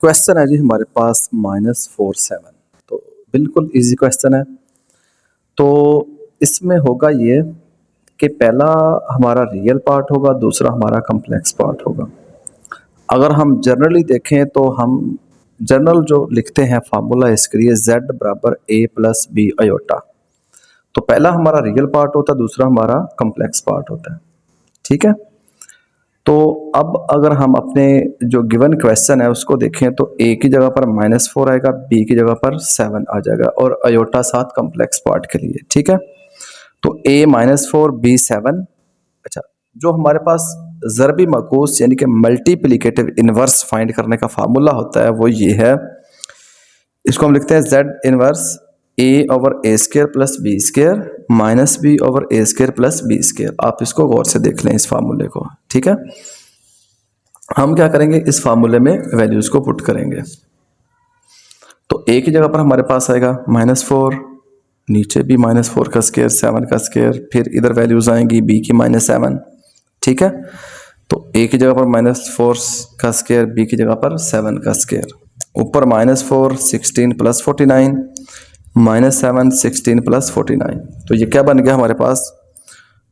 Question है जी हमारे पास -4 7। तो बिल्कुल इजी क्वेश्चन है। तो इसमें होगा ये कि पहला हमारा रियल पार्ट होगा, दूसरा हमारा कम्प्लेक्स पार्ट होगा। अगर हम जनरली देखें तो हम जनरल जो लिखते हैं फार्मूला इसके लिए z बराबर a प्लस बी अयोटा। तो पहला हमारा रियल पार्ट होता है, दूसरा हमारा कम्प्लेक्स पार्ट होता है। ठीक है। तो अब अगर हम अपने जो गिवन क्वेश्चन है उसको देखें तो a की जगह पर -4 आएगा, b की जगह पर 7 आ जाएगा और अयोटा साथ कम्प्लेक्स पार्ट के लिए। ठीक है। तो a -4 b 7। अच्छा, जो हमारे पास ज़रबी मकूस यानी कि मल्टीप्लिकेटिव इनवर्स फाइंड करने का फार्मूला होता है वो ये है। इसको हम लिखते हैं z inverse a over a square plus B square minus B over a square plus B square. आप इसको गौर से देख लें इस फार्मूले को। ठीक है। हम क्या करेंगे, इस फार्मूले में वैल्यूज को पुट करेंगे। तो a की जगह पर हमारे पास आएगा -4, नीचे भी -4 का स्केयर 7 का स्केयर, फिर इधर वैल्यूज आएंगी b की -7। ठीक है। तो a की जगह पर -4 का स्केयर, b की जगह पर 7 का स्केयर, ऊपर -4 16 प्लस 49 -7 16 प्लस 49। तो ये क्या बन गया हमारे पास,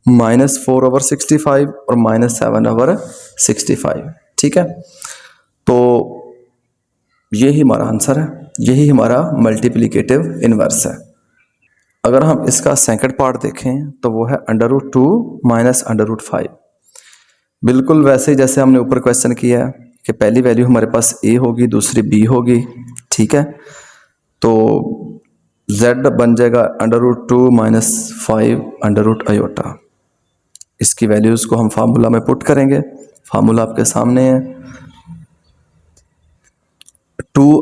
-4 ओवर 65 और -7 ओवर 65। ठीक है। तो यही हमारा आंसर है, यही हमारा मल्टीप्लिकेटिव इनवर्स है। अगर हम इसका सेकंड पार्ट देखें तो वो है √2 माइनस √5। बिल्कुल वैसे ही जैसे हमने ऊपर क्वेश्चन किया है कि पहली वैल्यू हमारे पास a होगी, दूसरी b होगी। ठीक है। तो z बन जाएगा √2 माइनस 5 √अयोटा। इसकी वैल्यूज को हम फार्मूला में पुट करेंगे। फार्मूला आपके सामने है। 2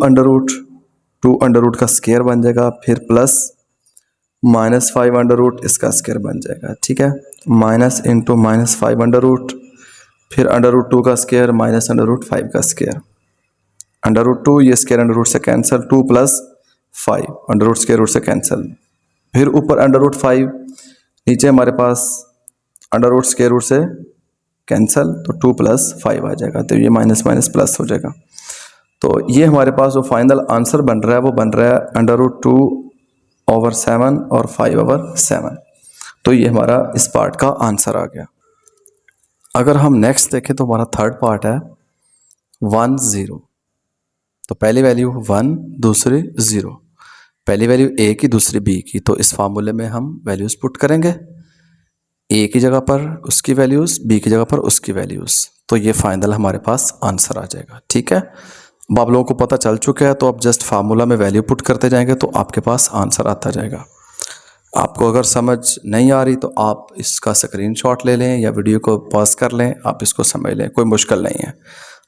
का स्केयर बन जाएगा, फिर प्लस -5 इसका स्केयर बन जाएगा। ठीक है। माइनस इंटू -5 फिर √2 का स्केयर माइनस √5 का स्केयर, √2 ये स्केयर √ से कैंसिल, 2 प्लस 5 √ स्केयर रूट से कैंसिल, फिर ऊपर √5, नीचे हमारे पास √ स्केयर रूट से कैंसिल, तो 2 प्लस 5 आ जाएगा। तो ये माइनस माइनस प्लस हो जाएगा। तो ये हमारे पास जो फाइनल आंसर बन रहा है वो बन रहा है √2 ओवर 7 और 5 ओवर 7। तो ये हमारा इस पार्ट का आंसर आ गया। अगर हम नेक्स्ट देखें तो हमारा थर्ड पार्ट है 1 0। तो पहली वैल्यू 1, दूसरी 0, पहली वैल्यू a की, दूसरी b की। तो इस फार्मूले में हम वैल्यूज पुट करेंगे, a की जगह पर उसकी वैल्यूज, b की जगह पर उसकी वैल्यूज। तो ये फाइनल हमारे पास आंसर आ जाएगा। ठीक है। अब आप लोगों को पता चल चुका है, तो आप जस्ट फार्मूला में वैल्यू पुट करते जाएंगे तो आपके पास आंसर आता जाएगा। आपको अगर समझ नहीं आ रही तो आप इसका स्क्रीनशॉट ले लें या वीडियो को पॉज कर लें, आप इसको समझ लें, कोई मुश्किल नहीं है।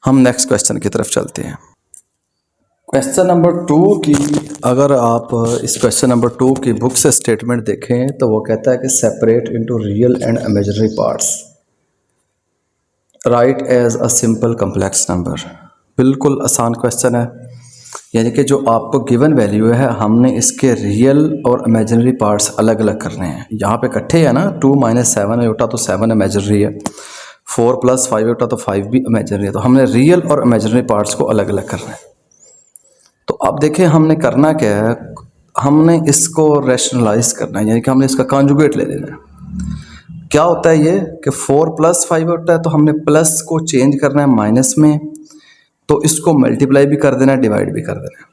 हम नेक्स्ट क्वेश्चन की तरफ चलते हैं। क्वेश्चन नंबर 2 की, अगर आप इस क्वेश्चन नंबर 2 की बुक से स्टेटमेंट देखें तो वो कहता है कि separate into real and imaginary parts, right as a simple complex number. बिल्कुल आसान क्वेश्चन है। यानी कि जो आपको गिवन वैल्यू है हमने इसके रियल और इमेजिनरी पार्ट्स अलग अलग करने हैं। यहाँ पे इकट्ठे है ना, 2 - 7 अयोटा तो 7 इमेजिनरी है, 4 + 5 अयोटा तो 5 भी इमेजिनरी है। तो हमने रियल और इमेजिनरी पार्ट्स को अलग अलग करना है। तो अब देखिए हमने करना क्या है, हमने इसको रैशनलाइज करना है, यानी कि हमने इसका कॉन्जुगेट ले लेना है। क्या होता है ये कि 4 + 5 होता है, तो हमने प्लस को चेंज करना है माइनस में, तो इसको मल्टीप्लाई भी कर देना है, डिवाइड भी कर देना है।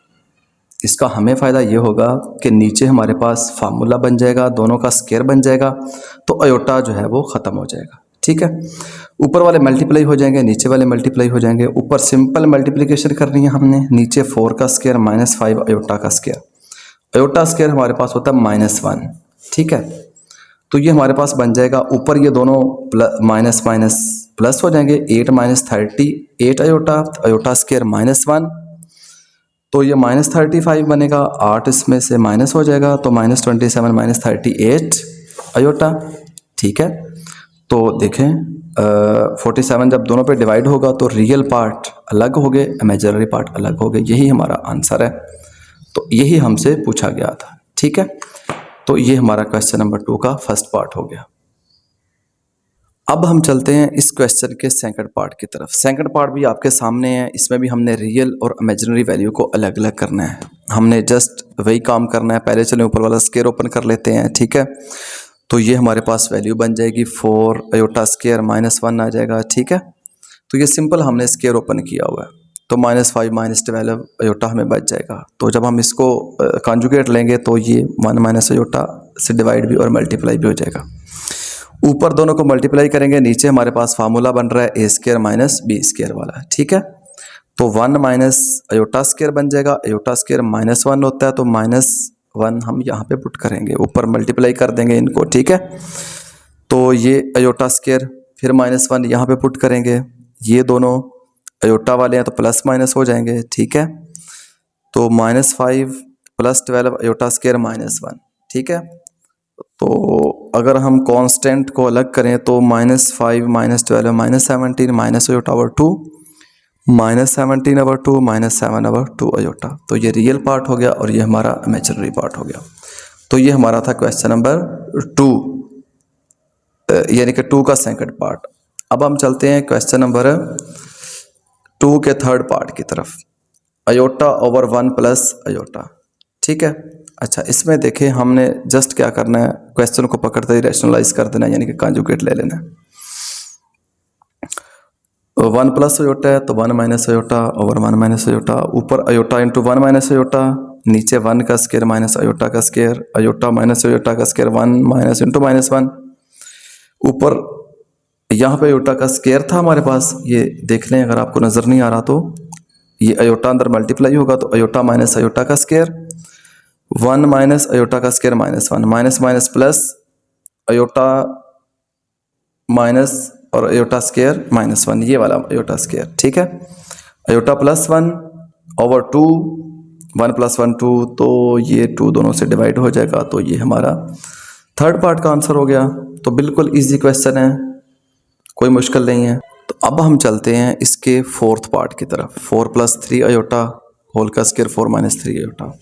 इसका हमें फ़ायदा ये होगा कि नीचे हमारे पास फार्मूला बन जाएगा, दोनों का स्केयर बन जाएगा, तो अयोटा जो है वो ख़त्म हो जाएगा। ठीक है। ऊपर वाले मल्टीप्लाई हो जाएंगे, नीचे वाले मल्टीप्लाई हो जाएंगे। ऊपर सिंपल मल्टीप्लिकेशन करनी है हमने, नीचे 4 का स्केयर -5 अयोटा का स्केयर। अयोटा स्केयर हमारे पास होता है -1। ठीक है। तो ये हमारे पास बन जाएगा, ऊपर ये दोनों माइनस माइनस प्लस हो जाएंगे, 8 - 30 8 अयोटा स्केयर -1, तो ये -35 बनेगा, 8 इसमें से माइनस हो जाएगा, तो -27 - 38 अयोटा। ठीक है। तो देखें 47 जब दोनों पे डिवाइड होगा तो रियल पार्ट अलग हो गए, इमेजिनरी पार्ट अलग हो गए। यही हमारा आंसर है। तो यही हमसे पूछा गया था। ठीक है। तो ये हमारा क्वेश्चन नंबर 2 का फर्स्ट पार्ट हो गया। अब हम चलते हैं इस क्वेश्चन के सेकंड पार्ट की तरफ। सेकंड पार्ट भी आपके सामने है, इसमें भी हमने रियल और इमेजिनरी वैल्यू को अलग अलग करना है। हमने जस्ट वही काम करना है। पहले चलें ऊपर वाला स्क्वायर ओपन कर लेते हैं, ठीक है। तो ये हमारे पास वैल्यू बन जाएगी 4 अयोटा स्क्वायर -1 आ जाएगा, ठीक है। तो ये सिंपल हमने स्क्वायर ओपन किया हुआ है, तो -5 -12 अयोटा हमें बच जाएगा। तो जब हम इसको कॉन्जुगेट लेंगे तो ये 1 माइनस अयोटा से डिवाइड भी और मल्टीप्लाई भी हो जाएगा। ऊपर दोनों को मल्टीप्लाई करेंगे, नीचे हमारे पास फार्मूला बन रहा है ए स्क्वायर माइनस बी स्क्वायर वाला, ठीक है। तो 1 माइनस अयोटा स्क्वायर बन जाएगा। अयोटा स्क्वायर -1 होता है, तो -1 हम यहाँ पे पुट करेंगे, ऊपर मल्टीप्लाई कर देंगे इनको, ठीक है। तो ये अयोटा स्क्वायर फिर -1 यहाँ पे पुट करेंगे, ये दोनों अयोटा वाले हैं तो प्लस माइनस हो जाएंगे, ठीक है। तो -5 + 12 अयोटा स्क्वायर -1, ठीक है। तो अगर हम कांस्टेंट को अलग करें तो -5 -12 -17 minus iota over 2 -17 over 2 -7 over 2 iota. तो ये रियल पार्ट हो गया और ये हमारा इमेजिनरी पार्ट हो गया। तो ये हमारा था क्वेश्चन नंबर 2, यानी कि 2 का सेकंड पार्ट। अब हम चलते हैं क्वेश्चन नंबर 2 के थर्ड पार्ट की तरफ। अयोटा ओवर 1 प्लस अयोटा, ठीक है। अच्छा, इसमें देखें हमने जस्ट क्या करना है, क्वेश्चन को पकड़ते ही रैशनलाइज कर देना है, यानी कि कॉन्जुगेट ले लेना है। 1 प्लस अयोटा है तो 1 minus iota over 1 minus iota, ऊपर अयोटा इंटू 1 माइनस अयोटा, नीचे 1 का स्क्वायर माइनस अयोटा का स्क्वायर, अयोटा माइनस अयोटा का स्क्वायर 1 माइनस इंटू -1। ऊपर यहाँ पे अयोटा का स्क्वायर था हमारे पास, ये देख लें अगर आपको नज़र नहीं आ रहा तो ये अयोटा अंदर मल्टीप्लाई होगा, तो अयोटा माइनस अयोटा का स्क्वायर 1 माइनस अयोटा का square -1, minus minus plus iota minus और अयोटा स्क्वायर -1, ये वाला अयोटा स्क्वायर, ठीक है। अयोटा +1 ओवर 2, 1 + 1 2, तो ये 2 दोनों से डिवाइड हो जाएगा। तो ये हमारा थर्ड पार्ट का आंसर हो गया। तो बिल्कुल इजी क्वेश्चन है, कोई मुश्किल नहीं है। तो अब हम चलते हैं इसके फोर्थ पार्ट की तरफ। 4 + 3 अयोटा होल का स्क्वायर 4 - 3 अयोटा।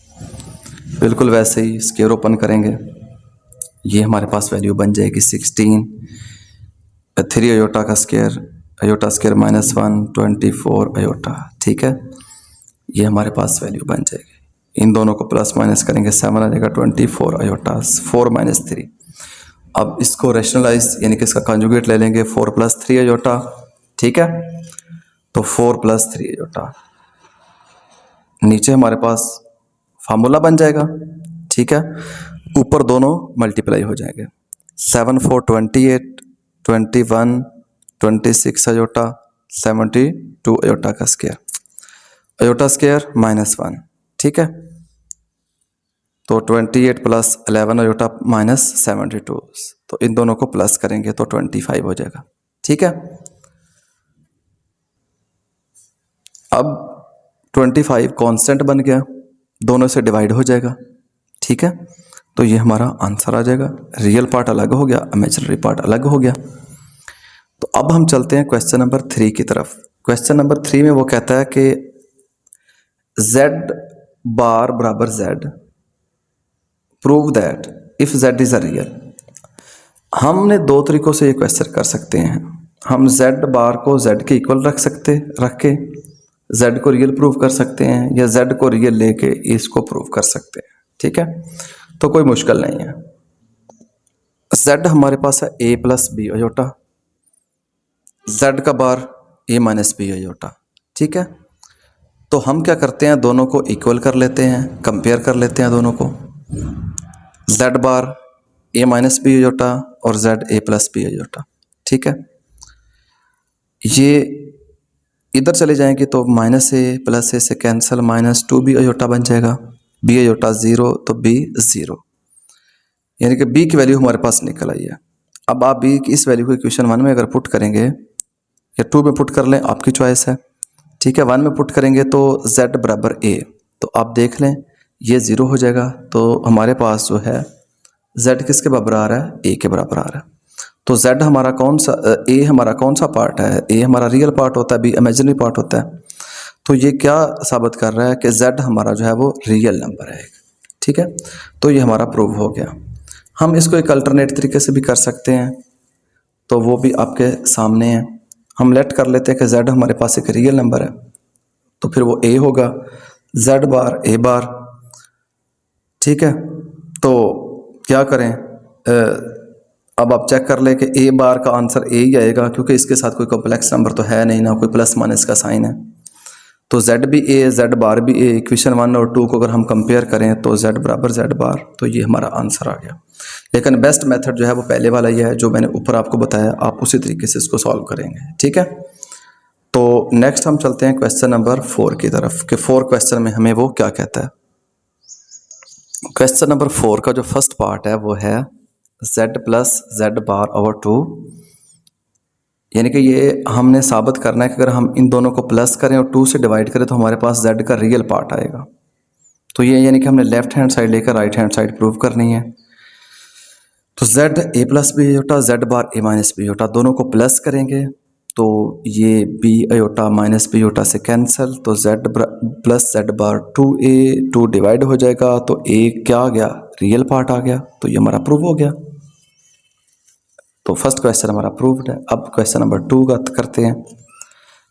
बिल्कुल वैसे ही स्क्वायर ओपन करेंगे, ये हमारे पास वैल्यू बन जाएगी 16। 3 अयोटा का स्क्वायर, अयोटा स्क्वायर -1 24 अयोटा, ठीक है। ये हमारे पास वैल्यू बन जाएगी। इन दोनों को प्लस माइनस करेंगे, 7 आ जाएगा 24 अयोटा 4 - 3। अब इसको रैशनलाइज यानी कि इसका कॉन्जुगेट ले लेंगे, 4 + 3 अयोटा, ठीक है। तो 4 + 3 अयोटा, नीचे हमारे पास फार्मूला बन जाएगा, ठीक है। ऊपर दोनों मल्टीप्लाई हो जाएंगे, 7 4 28 21 26 अयोटा 72 अयोटा का स्क्वायर, अयोटा स्क्वायर -1, ठीक है। तो 28 + 11 अयोटा -72, तो इन दोनों को प्लस करेंगे तो 25 हो जाएगा, ठीक है। अब 25 कांस्टेंट बन गया, दोनों से डिवाइड हो जाएगा, ठीक है। तो ये हमारा आंसर आ जाएगा। रियल पार्ट अलग हो गया, इमेजिनरी पार्ट अलग हो गया। तो अब हम चलते हैं क्वेश्चन नंबर 3 की तरफ। क्वेश्चन नंबर 3 में वो कहता है कि z बार बराबर z, prove that if z is a real. हमने दो तरीकों से ये क्वेश्चन कर सकते हैं। हम z बार को z के इक्वल रख के z को रियल प्रूव कर सकते हैं, या z को रियल लेके इसको प्रूव कर सकते हैं, ठीक है। तो कोई मुश्किल नहीं है। z हमारे पास है a + b अयोटा, z का बार a - b अयोटा, ठीक है। तो हम क्या करते हैं, दोनों को इक्वल कर लेते हैं, कंपेयर कर लेते हैं दोनों को। z bar a - b iota और z a + b अयोटा, ठीक है। ये इधर चले जाएंगे तो -a + a से कैंसिल, -2b अयोटा बन जाएगा, b अयोटा 0 तो b 0, यानी कि b की वैल्यू हमारे पास निकल आई है। अब आप b की इस वैल्यू को इक्वेशन 1 में अगर पुट करेंगे या 2 में पुट कर लें, आपकी चॉइस है, ठीक है। 1 में पुट करेंगे तो z बराबर a, तो आप देख लें ये 0 हो जाएगा। तो हमारे पास जो है z किसके बराबर आ रहा है, a के बराबर आ रहा है। तो z हमारा कौन सा, a हमारा कौन सा पार्ट है, a हमारा रियल पार्ट होता है, b इमेजिनरी पार्ट होता है। तो ये क्या साबित कर रहा है कि z हमारा जो है वो रियल नंबर है, ठीक है। तो ये हमारा प्रूव हो गया। हम इसको एक अल्टरनेट तरीके से भी कर सकते हैं। तो वो भी आपके सामने है। हम लेट कर लेते हैं कि z हमारे पास एक रियल नंबर है, तो फिर वो a होगा, z बार a बार। ठीक है, तो क्या करें, अब आप चेक कर लें कि a बार का आंसर a ही आएगा, क्योंकि इसके साथ कोई कॉम्प्लेक्स नंबर तो है नहीं, ना कोई प्लस माइनस का साइन है। तो z भी a, z बार भी a। इक्वेशन 1 और 2 को अगर हम कंपेयर करें तो z बराबर z बार, तो ये हमारा आंसर आ गया। लेकिन बेस्ट मेथड जो है वो पहले वाला ही है जो मैंने ऊपर आपको बताया, आप उसी तरीके से इसको सॉल्व करेंगे। ठीक है, तो नेक्स्ट हम चलते हैं क्वेश्चन नंबर 4 की तरफ कि 4 क्वेश्चन में हमें वो क्या कहता है। क्वेश्चन नंबर 4 का जो फर्स्ट पार्ट है वो है z प्लस z बार ओवर 2, यानी कि ये हमने साबित करना है कि अगर हम इन दोनों को प्लस करें और 2 से डिवाइड करें तो हमारे पास z का रियल पार्ट आएगा। तो ये यानी कि हमने लेफ्ट हैंड साइड लेकर राइट हैंड साइड प्रूव करनी है। तो z a plus B iota z bar a minus B iota, दोनों को प्लस करेंगे तो ये b iota minus B iota से कैंसिल, तो z plus z bar 2a, 2 divide हो जाएगा तो a क्या आ गया, रियल पार्ट आ गया। तो ये हमारा प्रूव हो गया। तो फर्स्ट क्वेश्चन हमारा प्रूव्ड है। अब क्वेश्चन नंबर 2 का करते हैं।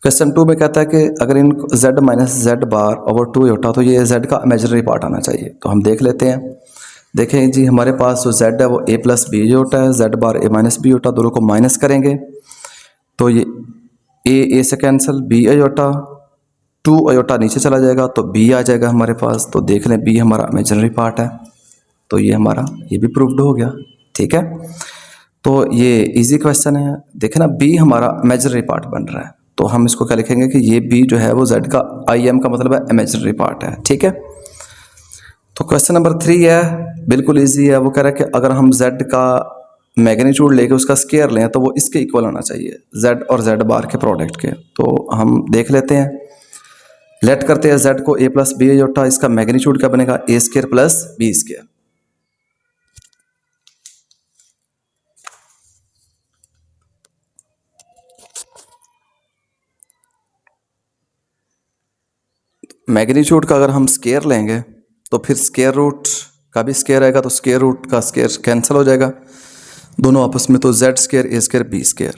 क्वेश्चन 2 में कहता है कि अगर इन z माइनस z बार ओवर 2 अयोटा, तो ये z का इमेजिनरी पार्ट आना चाहिए। तो हम देख लेते हैं। देखें जी, हमारे पास जो z है वो a प्लस बी अयोटा है, z bar a minus B iota, दोनों को माइनस करेंगे तो ये a से कैंसिल, b अयोटा, 2 अयोटा नीचे चला जाएगा तो b आ जाएगा हमारे पास। तो देख लें b हमारा इमेजिनरी पार्ट है, तो ये हमारा ये भी प्रूव्ड हो गया। ठीक है, तो ये इजी क्वेश्चन है। देखें ना, b हमारा इमेजिनरी पार्ट बन रहा है, तो हम इसको क्या लिखेंगे कि ये b जो है वो z का im का मतलब है इमेजिनरी पार्ट है। ठीक है, तो क्वेश्चन नंबर 3 है, बिल्कुल इजी है। वो कह रहा है कि अगर हम z का मैग्नीट्यूड लेके उसका स्केयर लें तो वो इसके इक्वल होना चाहिए, z और z बार के प्रोडक्ट के। तो हम देख लेते हैं, लेट करते हैं z को a प्लस बी अयोटा, इसका मैग्नीट्यूड क्या बनेगा, a square plus B square. Magnitude का अगर हम स्केयर लेंगे तो फिर स्केयर रूट का भी स्केयर आएगा, तो स्केयर रूट का स्केयर कैंसिल हो जाएगा दोनों आपस में, तो z square a square b square.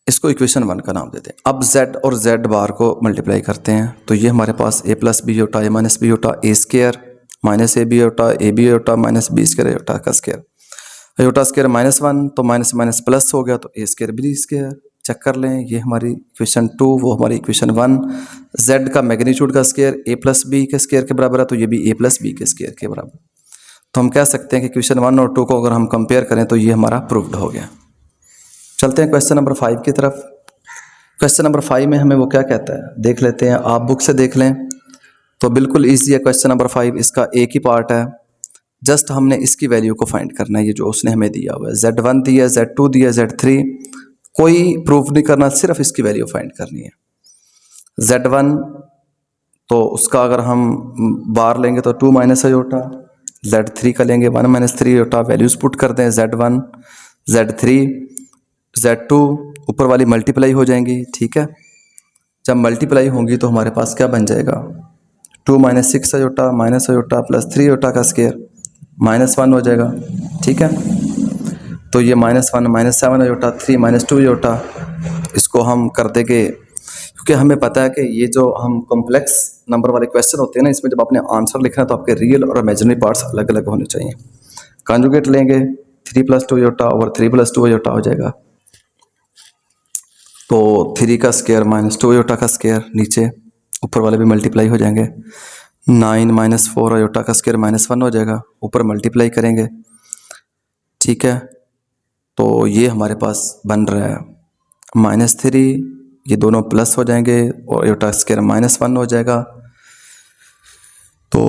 इसको इक्वेशन 1 का नाम देते हैं। अब z और z बार को मल्टीप्लाई करते हैं तो ये हमारे पास a plus B iota a minus B iota a square minus A B iota minus B square iota का स्केयर। अयोटा स्केयर -1 तो माइनस माइनस प्लस हो गया, तो a square b square. Check कर लें, ये हमारी इक्वेशन 2, वो हमारी इक्वेशन 1। z का मैग्नीट्यूड का स्केयर a प्लस बी के स्केयर के बराबर है, तो ये भी a प्लस बी के स्केयर के बराबर। तो हम कह सकते हैं कि इक्वेशन 1 और 2 को अगर हम कंपेयर करें तो ये हमारा प्रूव्ड हो गया। चलते हैं क्वेश्चन नंबर 5 की तरफ। क्वेश्चन नंबर 5 में हमें वो क्या कहता है देख लेते हैं, आप बुक से देख लें तो बिल्कुल ईजी है। क्वेश्चन नंबर 5 इसका एक ही पार्ट है, जस्ट हमने इसकी वैल्यू को फाइंड करना है, ये जो उसने हमें दिया हुआ है। z1 दिया, z2 दिया, z3, कोई प्रूफ नहीं करना, सिर्फ इसकी वैल्यू फाइंड करनी है। z1 तो उसका अगर हम बार लेंगे तो 2 माइनस अयोटा, z3 का लेंगे 1 माइनस 3 अयोटा, वैल्यूज पुट कर दें z1 z3 z2, ऊपर वाली मल्टीप्लाई हो जाएंगी। ठीक है, जब मल्टीप्लाई होंगी तो हमारे पास क्या बन जाएगा, 2 minus 6 iota minus iota plus 3 iota का स्केयर -1 हो जाएगा। ठीक है, तो ये -1 -7 अयोटा 3 -2 अयोटा, इसको हम कर देंगे, क्योंकि हमें पता है कि ये जो हम कॉम्प्लेक्स नंबर वाले क्वेश्चन होते हैं ना, इसमें जब आपने आंसर लिखना है तो आपके रियल और इमेजिनरी पार्ट्स अलग अलग होने चाहिए। कॉन्जुगेट लेंगे, 3 + 2 अयोटा ओवर 3 + 2 अयोटा हो जाएगा, तो 3 का स्केयर -2 अयोटा का स्केयर, नीचे ऊपर वाले भी मल्टीप्लाई हो जाएंगे। 9 - 4 अयोटा का स्केयर -1 हो जाएगा, ऊपर मल्टीप्लाई करेंगे। ठीक है, तो ये हमारे पास बन रहा है -3, ये दोनों प्लस हो जाएंगे और अयोटा स्केयर -1 हो जाएगा, तो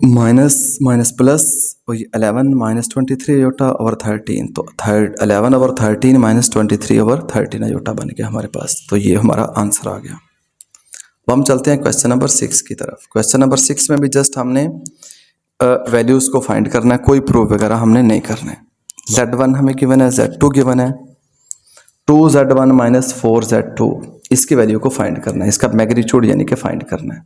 माइनस माइनस प्लस, और ये 11 - 23 अयोटा ओवर 13, तो 11 ओवर 13 - 23 ओवर 13 अयोटा बन गया हमारे पास। तो ये हमारा आंसर आ गया। अब हम चलते हैं क्वेश्चन नंबर 6 की तरफ। क्वेश्चन नंबर 6 में भी जस्ट हमने वैल्यूज़ को फाइंड करना है, कोई प्रूफ वगैरह हमने नहीं करना है। z1 हमें गिवन है, z2 गिवन है, 2z1 - 4z2, इसकी वैल्यू को फाइंड करना है, इसका मैग्नीट्यूड यानी कि फाइंड करना है।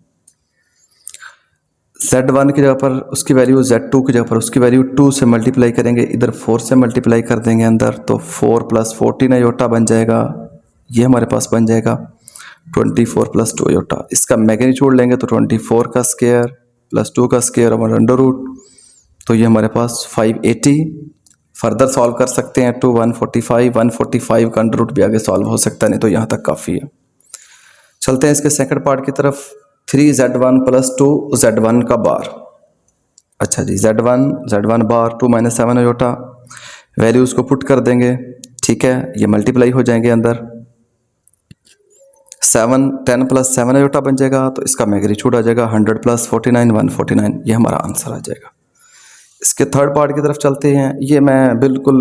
Z1 की जगह पर उसकी वैल्यू, Z2 की जगह पर उसकी वैल्यू 2 से मल्टीप्लाई करेंगे, इधर 4 से मल्टीप्लाई कर देंगे अंदर, तो 4 + 14 अयोटा बन जाएगा। ये हमारे पास बन जाएगा 24 + 2 अयोटा। इसका मैग्नीट्यूड लेंगे तो 24 का स्क्वायर प्लस 2 का स्क्वायर ओवर अंडर रूट, तो ये हमारे पास 580। फर्दर सॉल्व कर सकते हैं टू 145 का अंडर रूट भी आगे सॉल्व हो सकता है, नहीं तो यहाँ तक काफ़ी है। चलते हैं इसके सेकंड पार्ट की तरफ। 3Z1 + 2Z1 का बार। अच्छा जी, Z1 बार 2 - 7 अयोटा, वैल्यूज को पुट कर देंगे, ठीक है, ये मल्टीप्लाई हो जाएंगे अंदर। 10 + 7 अयोटा बन जाएगा, तो इसका मैग्नीट्यूड आ जाएगा 100 + 49 149, ये हमारा आंसर आ जाएगा। इसके थर्ड पार्ट की तरफ चलते हैं। ये मैं बिल्कुल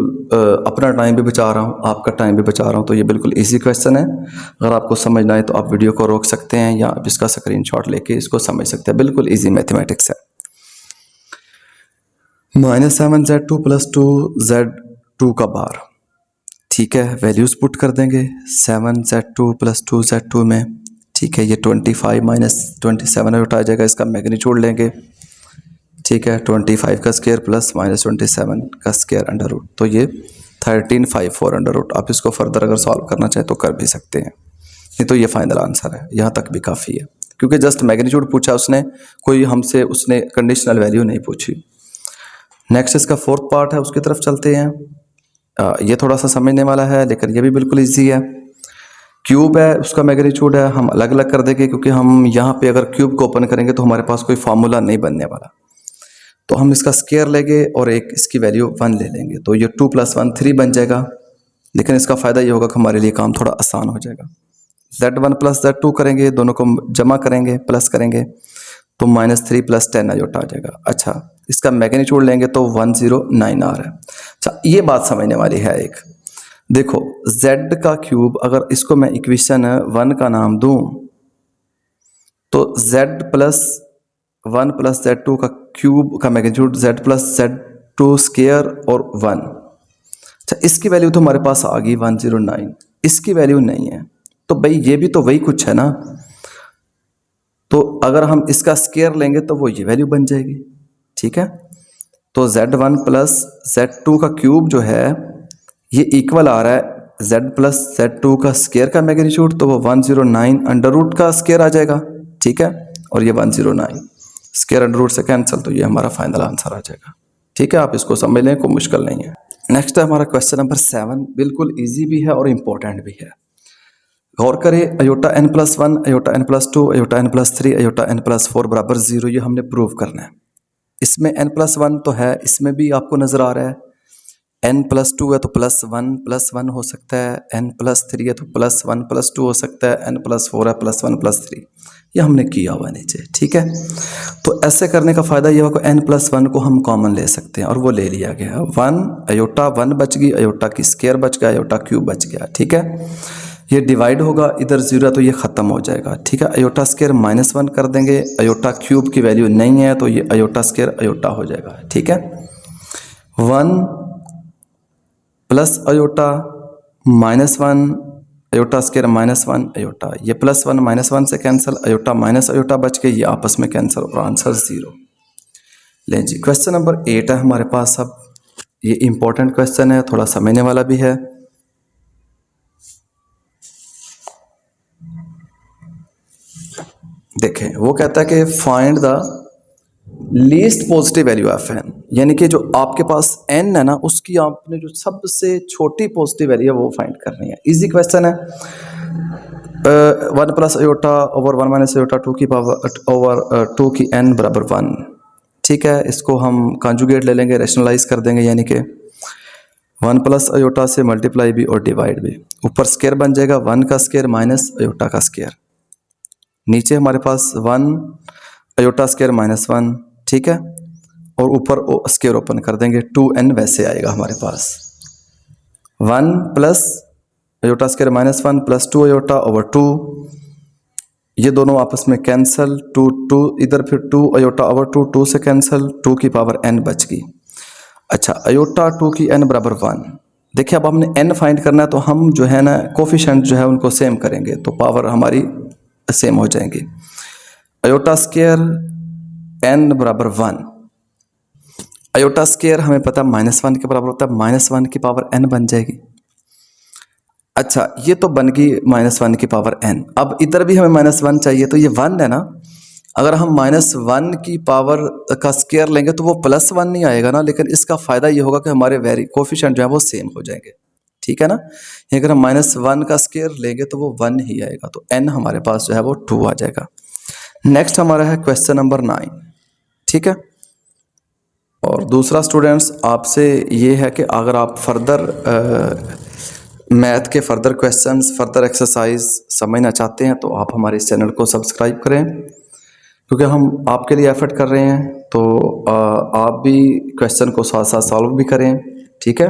अपना टाइम भी बचा रहा हूँ, आपका टाइम भी बचा रहा हूँ, तो ये बिल्कुल इजी क्वेश्चन है। अगर आपको समझना है तो आप वीडियो को रोक सकते हैं या आप इसका स्क्रीनशॉट लेके इसको समझ सकते हैं। बिल्कुल इजी मैथमेटिक्स है। -7Z2 + 2Z2 का बार, ठीक है, वैल्यूज पुट कर देंगे 7Z2 + 2Z2 में, ठीक है, ये 25 - 27 अयोटा आ जाएगा। इसका मैग्नीट्यूड लेंगे, ठीक है, 25 का स्क्वायर प्लस -27 का स्क्वायर अंडर रूट, तो ये 1354 अंडर रूट। आप इसको फर्दर अगर सॉल्व करना चाहें तो कर भी सकते हैं, नहीं तो ये फाइनल आंसर है, यहाँ तक भी काफ़ी है, क्योंकि जस्ट मैग्नीट्यूड पूछा उसने, कोई हमसे उसने कंडीशनल वैल्यू नहीं पूछी। नेक्स्ट इसका फोर्थ पार्ट है, उसकी तरफ चलते हैं। ये थोड़ा सा समझने वाला है, लेकिन ये भी बिल्कुल ईजी है। क्यूब है, उसका मैग्नीट्यूड है, हम अलग अलग कर देंगे, क्योंकि हम यहाँ पे अगर क्यूब को ओपन करेंगे तो हमारे पास कोई फार्मूला नहीं बनने वाला, तो हम इसका स्क्वायर लेंगे और एक इसकी वैल्यू 1 ले लेंगे, तो ये 2 + 1 3 बन जाएगा। लेकिन इसका फ़ायदा ये होगा कि हमारे लिए काम थोड़ा आसान हो जाएगा। Z1 + Z2 करेंगे, दोनों को जमा करेंगे, प्लस करेंगे, तो -3 + 10 अयोटा आ जाएगा। अच्छा, इसका मैग्नीट्यूड लेंगे तो 109 आ रहा है। अच्छा, ये बात समझने वाली है एक, देखो Z का क्यूब, अगर इसको मैं इक्वेशन 1 का नाम दूं तो Z + 1 + Z2 का क्यूब का मैग्नीट्यूड Z + Z2 स्क्वायर और 1। अच्छा, इसकी वैल्यू तो हमारे पास आ गई 109, इसकी वैल्यू नहीं है, तो भाई ये भी तो वही कुछ है ना, तो अगर हम इसका स्क्वायर लेंगे तो वो ये वैल्यू बन जाएगी, ठीक है। तो Z1 + Z2 का क्यूब जो है ये इक्वल आ रहा है Z + Z2 का स्क्वायर का मैग्नीट्यूड, तो वो 109 अंडर रूट का स्क्वायर आ जाएगा, ठीक है, और ये 109 स्क्वायर अंडर रूट से कैंसिल, तो ये हमारा फाइनल आंसर आ जाएगा, ठीक है। आप इसको समझ लें, कोई मुश्किल नहीं है। नेक्स्ट है हमारा क्वेश्चन नंबर 7, बिल्कुल ईजी भी है और इम्पोर्टेंट भी है। गौर करें, iota n + 1 iota n + 2 iota n + 3 iota n + 4 बराबर 0, ये हमने प्रूव करना है। इसमें n + 1 तो है, इसमें भी आपको नज़र आ रहा है, n + 2 है तो +1 हो सकता है, n + 3 है तो +1 + 2 हो सकता है, n + 4 है +1 + 3, ये हमने किया हुआ नीचे, ठीक है। तो ऐसे करने का फ़ायदा ये होगा, n + 1 को हम कॉमन ले सकते हैं, और वो ले लिया गया, 1 अयोटा 1 बच गई, अयोटा की स्क्वायर बच गया, अयोटा क्यूब बच गया, ठीक है। ये डिवाइड होगा, इधर 0 है तो ये ख़त्म हो जाएगा, ठीक है। अयोटा स्क्वायर -1 कर देंगे, अयोटा क्यूब की वैल्यू नहीं है तो ये अयोटा स्क्वायर अयोटा हो जाएगा, ठीक है। 1 + अयोटा -1 अयोटा स्क्वायर -1 अयोटा, ये +1 -1 से कैंसिल, अयोटा माइनस अयोटा बच के ये आपस में कैंसिल और आंसर 0। लें जी, क्वेश्चन नंबर 8 है हमारे पास। अब ये इंपॉर्टेंट क्वेश्चन है, थोड़ा समझने वाला भी है। देखें, वो कहता है कि find the least positive value of n, यानी कि जो आपके पास n है ना, उसकी आपने जो सबसे छोटी पॉजिटिव वैल्यू है वो फाइंड करनी है। इजी क्वेश्चन है। 1 + अयोटा ओवर 1 - अयोटा 2 की पावर ओवर 2 की n बराबर 1, ठीक है। इसको हम कॉन्जुगेट ले लेंगे, रैशनलाइज कर देंगे, यानी कि 1 + अयोटा से मल्टीप्लाई भी और डिवाइड भी, ऊपर स्क्वायर बन जाएगा 1 का स्क्वायर माइनस अयोटा का स्क्वायर, नीचे हमारे पास 1 अयोटा स्क्वायर -1, ठीक है, और ऊपर स्क्वायर ओपन कर देंगे, 2n वैसे आएगा हमारे पास। 1 + अयोटा स्क्वायर -1 + 2 अयोटा ओवर 2, ये दोनों आपस में कैंसिल, 2 इधर, फिर 2 अयोटा ओवर 2 से कैंसिल, 2 की पावर n बच गई। अच्छा, अयोटा 2 की n बराबर 1। देखिए, अब हमने n फाइंड करना है, तो हम जो है ना कोफिशिएंट जो है उनको सेम करेंगे, तो पावर हमारी सेम हो जाएंगी। अयोटा स्क्वायर n बराबर 1, आयोटा स्केयर हमें पता है -1 के बराबर होता है, -1 की पावर n बन जाएगी। अच्छा, ये तो बन गई -1 की पावर n। अब इधर भी हमें -1 चाहिए, तो ये 1 है ना, अगर हम -1 की पावर का स्केयर लेंगे तो वो +1 नहीं आएगा ना, लेकिन इसका फ़ायदा ये होगा कि हमारे कोफिशिएंट जो है वो सेम हो जाएंगे, ठीक है ना। ये अगर हम -1 का स्केयर लेंगे तो वो 1 ही आएगा, तो n हमारे पास जो है वो 2 आ जाएगा। नेक्स्ट हमारा है क्वेश्चन नंबर 9, ठीक है। और दूसरा स्टूडेंट्स आपसे ये है कि अगर आप फर्दर मैथ के फर्दर क्वेश्चंस, फर्दर एक्सरसाइज समझना चाहते हैं तो आप हमारे इस चैनल को सब्सक्राइब करें, क्योंकि हम आपके लिए एफर्ट कर रहे हैं, तो आप भी क्वेश्चन को साथ साथ सॉल्व भी करें, ठीक है।